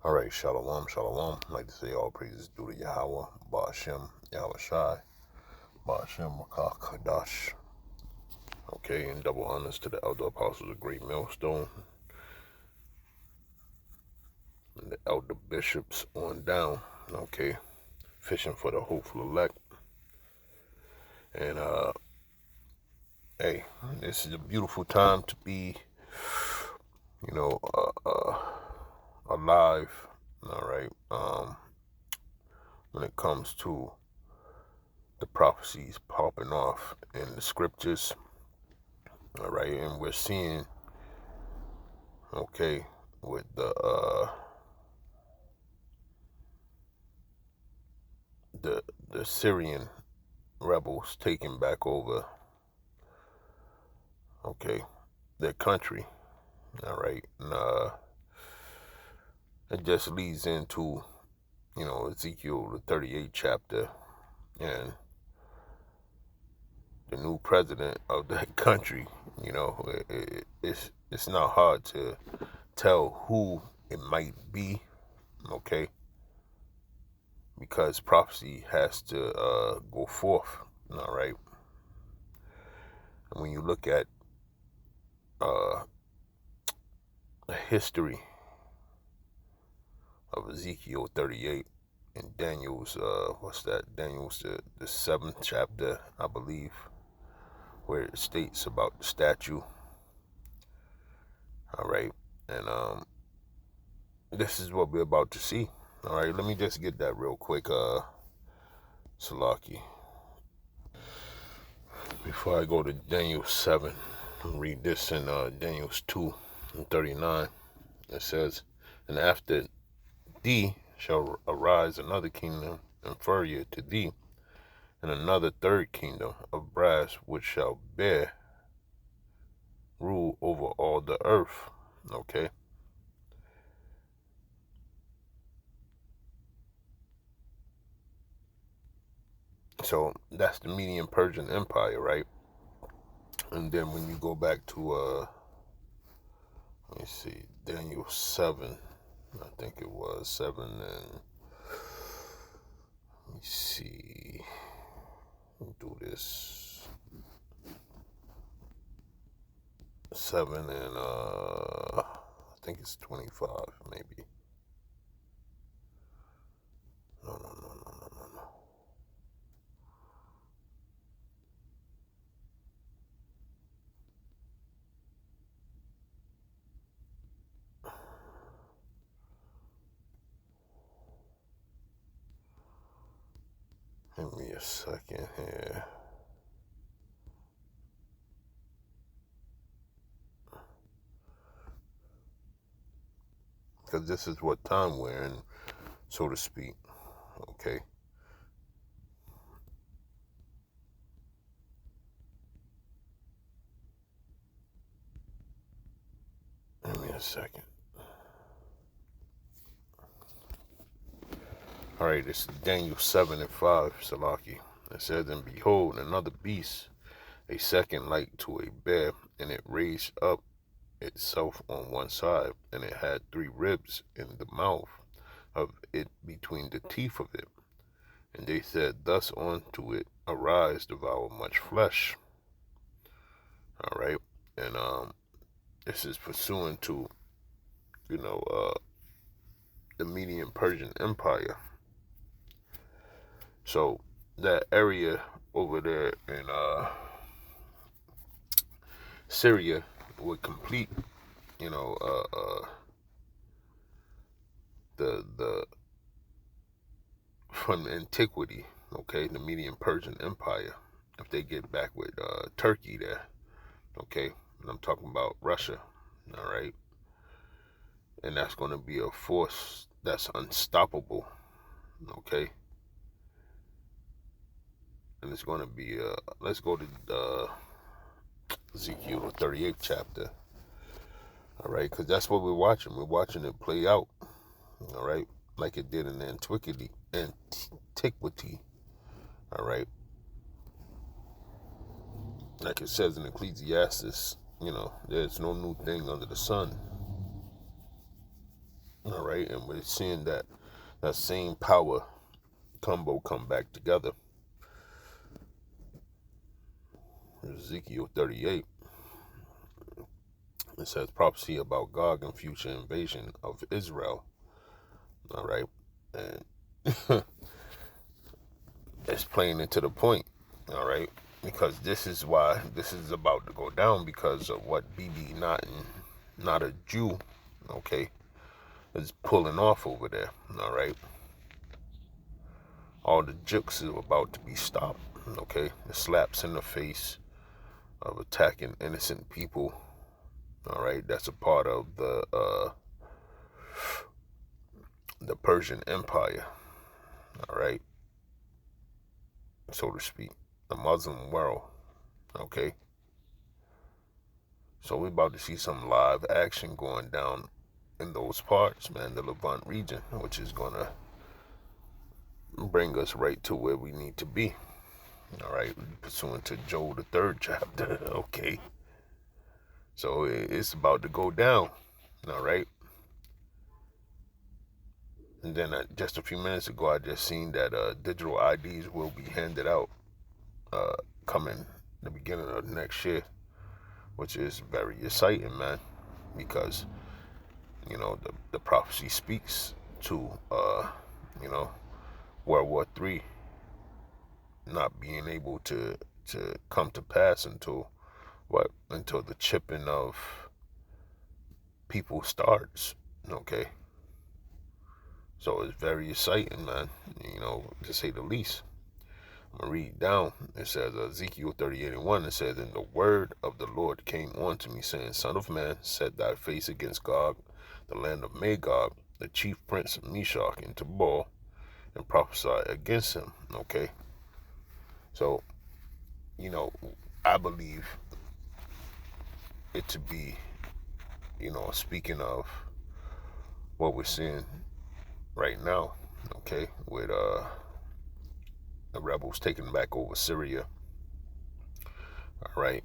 All right, shalom, shalom. I'd like to say all praises due to Yahweh, Ba'ashem, Yahweh Shai, Ba'ashem, Makah, Kadash. Okay, and double honors to the elder apostles of Great Millstone and the elder bishops on down. Okay, fishing for the hopeful elect. And, hey, this is a beautiful time to be, you know, alive, all right, when it comes to the prophecies popping off in the scriptures, all right, and we're seeing, okay, with the Syrian rebels taking back over, okay, their country, all right, and it just leads into, Ezekiel the 38th chapter, and the new president of that country. It's not hard to tell who it might be, okay, because prophecy has to go forth, all right. And when you look at the history of Ezekiel 38 and Daniel's, Daniel's the 7th chapter, I believe, where it states about the statue, all right, and this is what we're about to see, all right. Let me just get that real quick, Salaki, before I go to Daniel 7. Read this in Daniel's 2 and 39. It says, and after thee shall arise another kingdom inferior to thee, and another third kingdom of brass, which shall bear rule over all the earth. Okay. So that's the Median Persian Empire, right? And then when you go back to let me see, Daniel 7, I think it was 7, and let me see, do this 7 and I think it's 25, maybe. No. Give me a second here. Because this is what time we're in, so to speak. Okay. Give me a second. All right, this is Daniel 7 and 5, Salaki. It says, and behold, another beast, a second like to a bear, and it raised up itself on one side, and it had 3 ribs in the mouth of it between the teeth of it. And they said thus unto it, arise, devour much flesh. All right, and this is pursuant to, the Median Persian Empire. So that area over there in Syria would complete, the from antiquity, okay, the Median Persian Empire. If they get back with Turkey there, okay, and I'm talking about Russia, all right, and that's going to be a force that's unstoppable, okay, and it's going to be let's go to Ezekiel the 38th chapter, all right, because that's what we're watching. We're watching it play out, all right, like it did in antiquity, all right, like it says in Ecclesiastes, there's no new thing under the sun. All right, and we're seeing that same power combo come back together. Ezekiel 38, it says prophecy about Gog and future invasion of Israel. All right, and it's playing into the point. All right, because this is why this is about to go down, because of what BB not a Jew, okay, is pulling off over there. All right, all the jukes are about to be stopped. Okay, the slaps in the face of attacking innocent people. All right, that's a part of the Persian Empire. All right, so to speak, the Muslim world. Okay, so we're about to see some live action going down in those parts, man, the Levant region, which is gonna bring us right to where we need to be. All right, pursuant to Joel the 3rd chapter. Okay, so it's about to go down. All right. And then just a few minutes ago, I just seen that digital IDs will be handed out uh, coming the beginning of next year, which is very exciting, man, because the prophecy speaks to you know World War III not being able to come to pass until the chipping of people starts. Okay, so it's very exciting, man. To say the least. I'm going to read down. It says, Ezekiel 38:1, it says, and the word of the Lord came unto me, saying, Son of man, set thy face against Gog, the land of Magog, the chief prince of Meshach and Tubal, and prophesy against him. Okay? So, I believe it to be, speaking of what we're seeing right now, okay, with the rebels taking back over Syria. All right?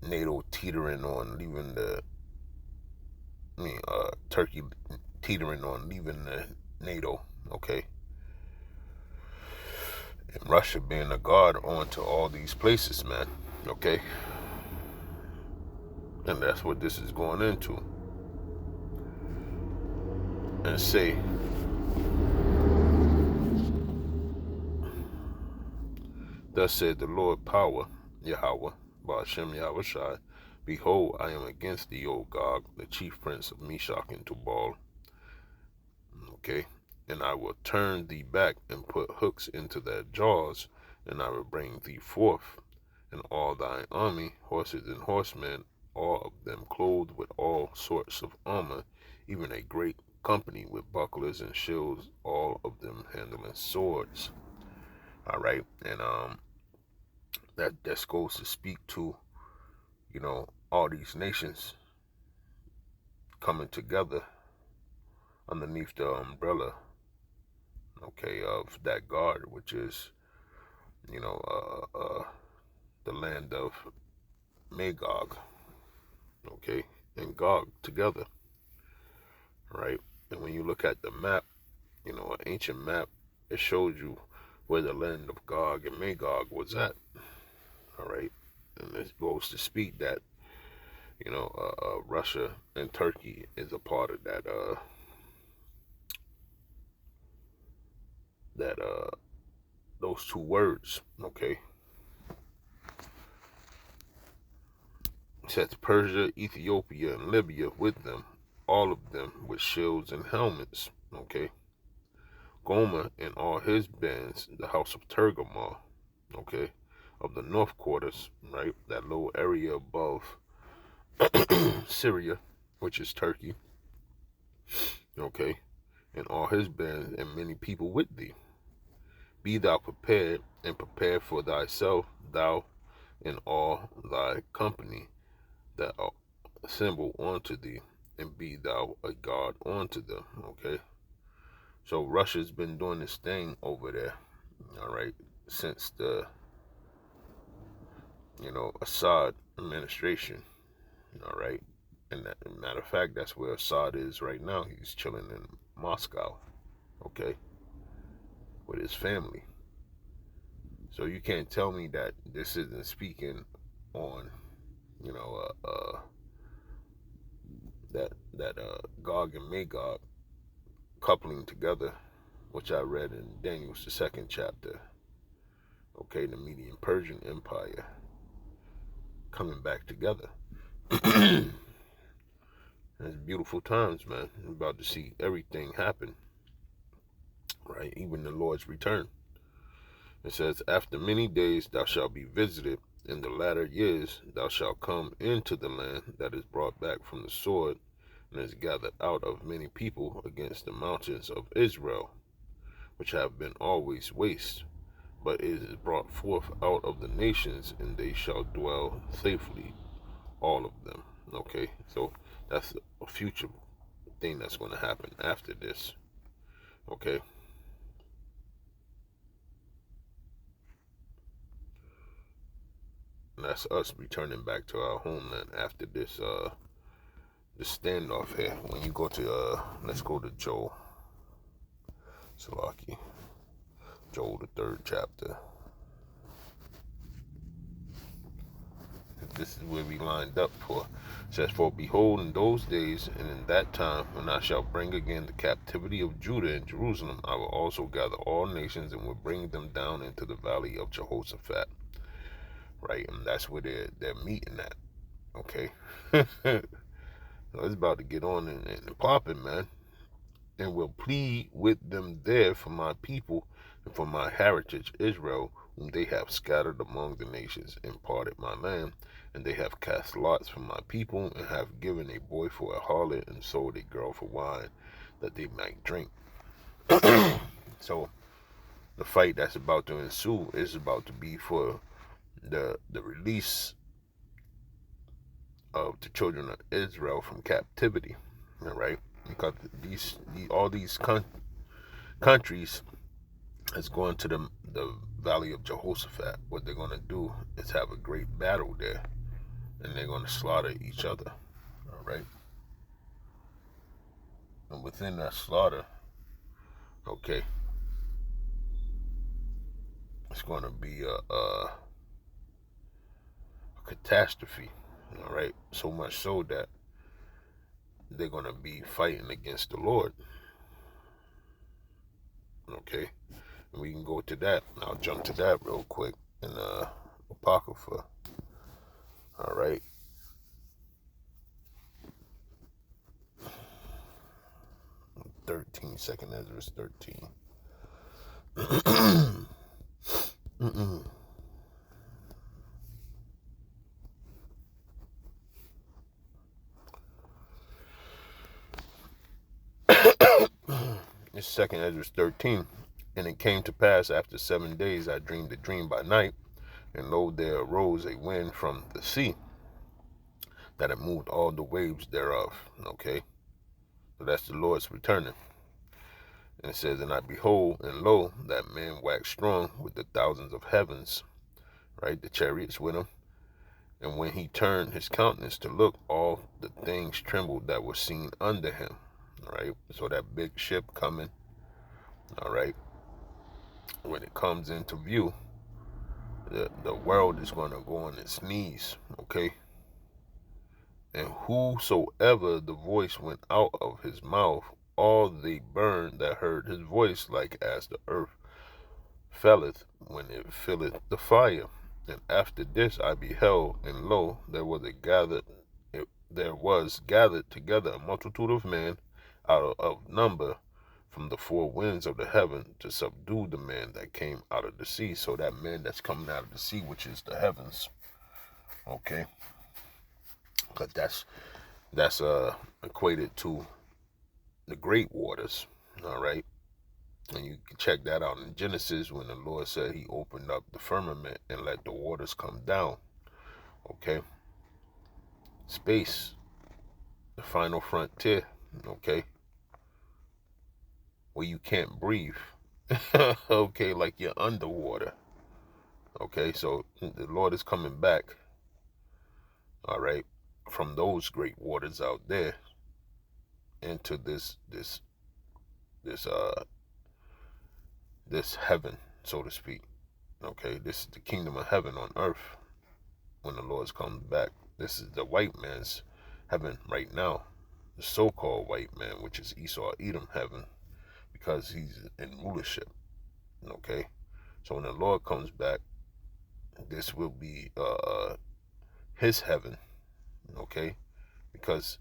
NATO teetering on leaving Turkey teetering on leaving the NATO, okay? And Russia being a guard onto all these places, man, okay? And that's what this is going into. And say, thus said the Lord power, Yahweh, Ba'ashem Yahushai, behold, I am against thee, O Gog, the chief prince of Meshach and Tubal, okay? And I will turn thee back and put hooks into their jaws, and I will bring thee forth, and all thy army, horses and horsemen, all of them clothed with all sorts of armor, even a great company with bucklers and shields, all of them handling swords. All right, and that goes to speak to all these nations coming together underneath the umbrella, okay, of that guard, which is you know the land of Magog, okay, and Gog together, right? And when you look at the map, an ancient map, it shows you where the land of Gog and Magog was at, all right? And it goes to speak that, Russia and Turkey is a part of that those two words, okay? It says Persia, Ethiopia, and Libya with them, all of them with shields and helmets, okay? Gomer and all his bands, the house of Tergamah, okay, of the north quarters, right, that little area above Syria, which is Turkey, okay, and all his bands and many people with thee. Be thou prepared, and prepare for thyself, thou and all thy company that are assembled unto thee, and be thou a guard unto them, okay? So Russia's been doing this thing over there, all right, since the Assad administration, all right, And that, matter of fact, that's where Assad is right now. He's chilling in Moscow, okay, with his family. So you can't tell me that this isn't speaking on, you know, that Gog and Magog coupling together, which I read in Daniel's the second chapter. Okay, the Median Persian Empire coming back together. It's beautiful times, man. We're about to see everything happen, right? Even the Lord's return. It says, after many days thou shalt be visited, in the latter years thou shalt come into the land that is brought back from the sword, and is gathered out of many people against the mountains of Israel, which have been always waste, but it is brought forth out of the nations, and they shall dwell safely, all of them. Okay, so that's a future thing that's going to happen after this. Okay. And that's us returning back to our homeland after this standoff here. When you go to let's go to Joel. Salaki. Joel the 3rd chapter. This is where we lined up for. It says, for behold, in those days and in that time, when I shall bring again the captivity of Judah and Jerusalem, I will also gather all nations and will bring them down into the valley of Jehoshaphat. Right, and that's where they're meeting at. Okay. So it's about to get on and popping, man. And will plead with them there for my people and for my heritage Israel, whom they have scattered among the nations, and parted my land, and they have cast lots for my people, and have given a boy for a harlot, and sold a girl for wine, that they might drink. So the fight that's about to ensue is about to be for the release of the children of Israel from captivity. All right, because all these countries is going to the valley of Jehoshaphat. What they're going to do is have a great battle there, and they're going to slaughter each other. All right, and within that slaughter, okay, it's going to be a catastrophe. All right, so much so that they're going to be fighting against the Lord. Okay, and we can go to that. I'll jump to that real quick in Apocrypha. All right. 13, 2nd Ezra 13. It's 2nd Ezra 13. And it came to pass after 7 days I dreamed a dream by night, and lo, there arose a wind from the sea, that it moved all the waves thereof. Okay, so that's the Lord's returning. And it says, and I behold, and lo, that man waxed strong with the thousands of heavens, right, the chariots with him. And when he turned his countenance to look, all the things trembled that were seen under him. All right, so that big ship coming, all right, when it comes into view, the world is going to go on its knees. Okay, and whosoever the voice went out of his mouth, all they burned that heard his voice, like as the earth felleth when it filleth the fire. And after this I beheld, and lo, there was gathered together a multitude of men out of number from the four winds of the heaven, to subdue the man that came out of the sea. So that man that's coming out of the sea, which is the heavens. Okay, but that's equated to the great waters. All right, and you can check that out in Genesis, when the Lord said he opened up the firmament and let the waters come down. Okay, space, the final frontier. Okay, where you can't breathe. Okay, like you're underwater. Okay, so the Lord is coming back. All right, from those great waters out there into this this heaven, so to speak. Okay, this is the kingdom of heaven on earth when the Lord's comes back. This is the white man's heaven right now, the so-called white man, which is Esau Edom heaven, because he's in rulership. Okay, so when the Lord comes back, this will be his heaven. Okay, because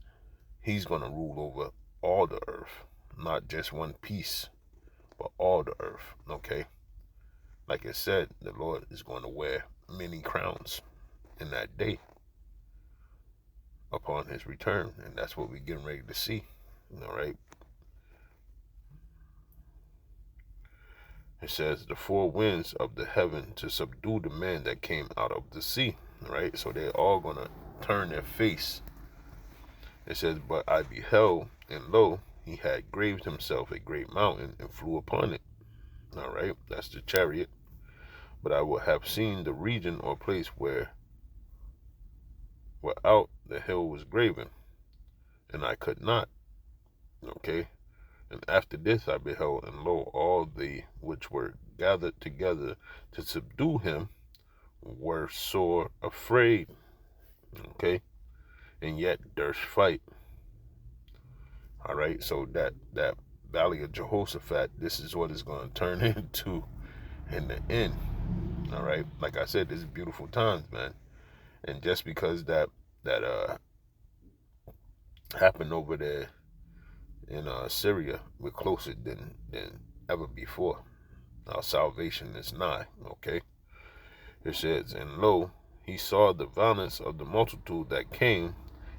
he's going to rule over all the earth, not just one piece, but all the earth. Okay, like I said, the Lord is going to wear many crowns in that day upon his return, and that's what we're getting ready to see. All right. It says the four winds of the heaven to subdue the men that came out of the sea. All right. So they're all gonna turn their face. It says, but I beheld, and lo, he had graved himself a great mountain and flew upon it. All right. That's the chariot. But I would have seen the region or place whereout the hill was graven, and I could not. Okay. And after this I beheld, and lo, all they which were gathered together to subdue him were sore afraid. Okay. And yet durst fight. All right. So that valley of Jehoshaphat, this is what it's going to turn into in the end. All right. Like I said, this is beautiful times, man. And just because that happened over there in Syria, we're closer than ever before. Our salvation is nigh. Okay. It says, and lo, he saw the violence of the multitude that came.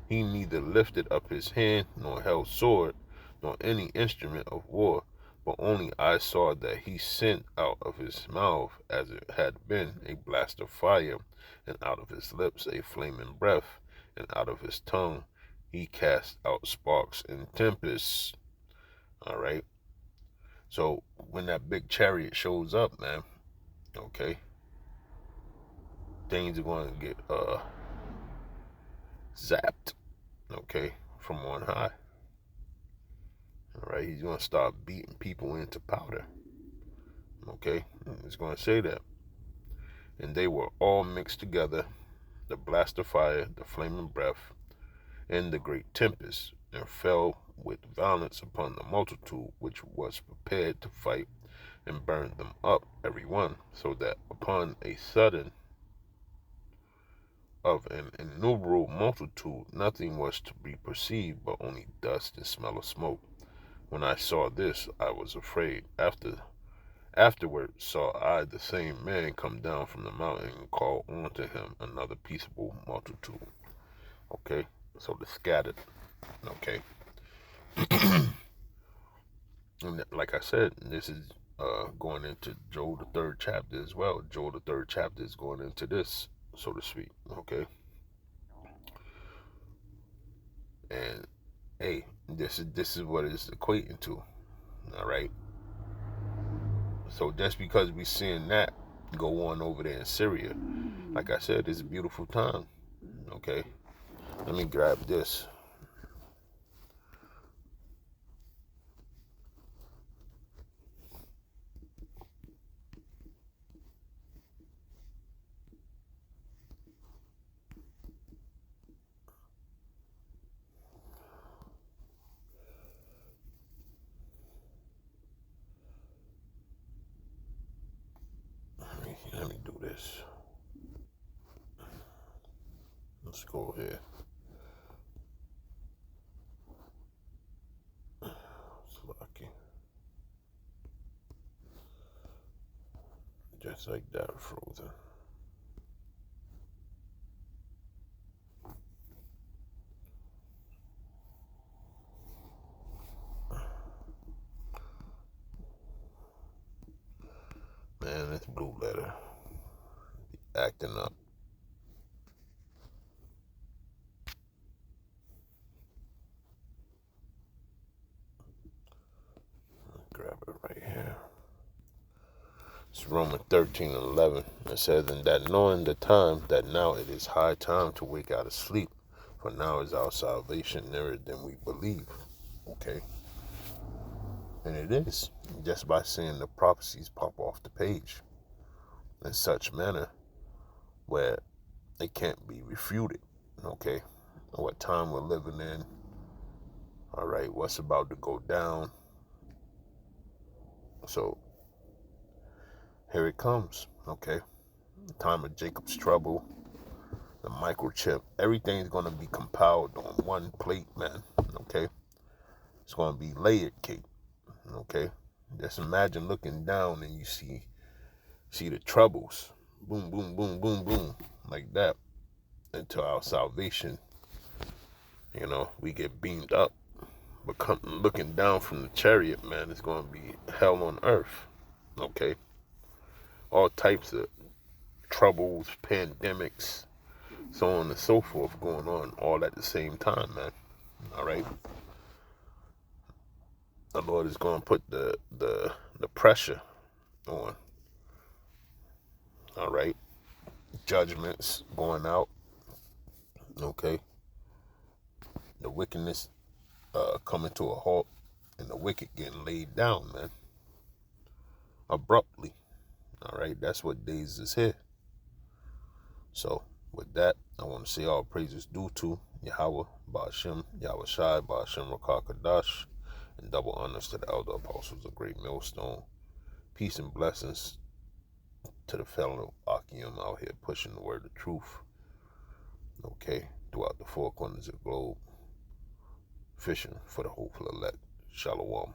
He neither lifted up his hand, nor held sword, nor any instrument of war, but only I saw that he sent out of his mouth, as it had been, a blast of fire, and out of his lips a flaming breath, and out of his tongue he cast out sparks and tempests. All right. So when that big chariot shows up, man, okay, things are going to get zapped, okay, from on high. All right, he's going to start beating people into powder. Okay, it's going to say that. And they were all mixed together, the blast of fire, the flaming breath, and the great tempest, and fell with violence upon the multitude which was prepared to fight, and burned them up every one, so that upon a sudden of an innumerable multitude nothing was to be perceived but only dust and smell of smoke. When I saw this, I was afraid. Afterward saw I the same man come down from the mountain and call unto him another peaceable multitude. Okay, so the scattered. Okay, and like I said, this is going into Joel the third chapter as well. Joel the third chapter is going into this, so to speak. Okay, and hey, this is what it's equating to. All right. So just because we seeing that go on over there in Syria, like I said, it's a beautiful time. Okay. Let me grab this. Let me do this. Let's go here. It's lucky. Just like that, frozen. Man, this blue letter acting up. Grab it right here. It's Romans 13:11. It says, and that knowing the time, that now it is high time to wake out of sleep, For now is our salvation nearer than we believe. Okay? And it is, just by seeing the prophecies pop off the page in such manner where they can't be refuted. Okay? What time we're living in. All right, what's about to go down. So here it comes. Okay? The time of Jacob's trouble, the microchip, everything's going to be compiled on one plate, man. Okay? It's going to be layered cake. Okay? Just imagine looking down and you see the troubles. Boom, boom, boom, boom, boom. Like that. Until our salvation, we get beamed up. But looking down from the chariot, man, it's going to be hell on earth. Okay? All types of troubles, pandemics, so on and so forth going on all at the same time, man. All right? The Lord is going to put the pressure on. All right? Judgments going out. Okay? The wickedness coming to a halt, and the wicked getting laid down, man. Abruptly. All right? That's what days is here. So, with that, I want to say all praises due to Yahweh, Ba'ashem, Yahweh Shai, Ba'ashem, Rakakadash, and double honors to the elder apostles of Great Millstone. Peace and blessings to the fellow Akim out here pushing the word of truth. Okay, throughout the four corners of the globe, fishing for the hopeful elect. Shalom.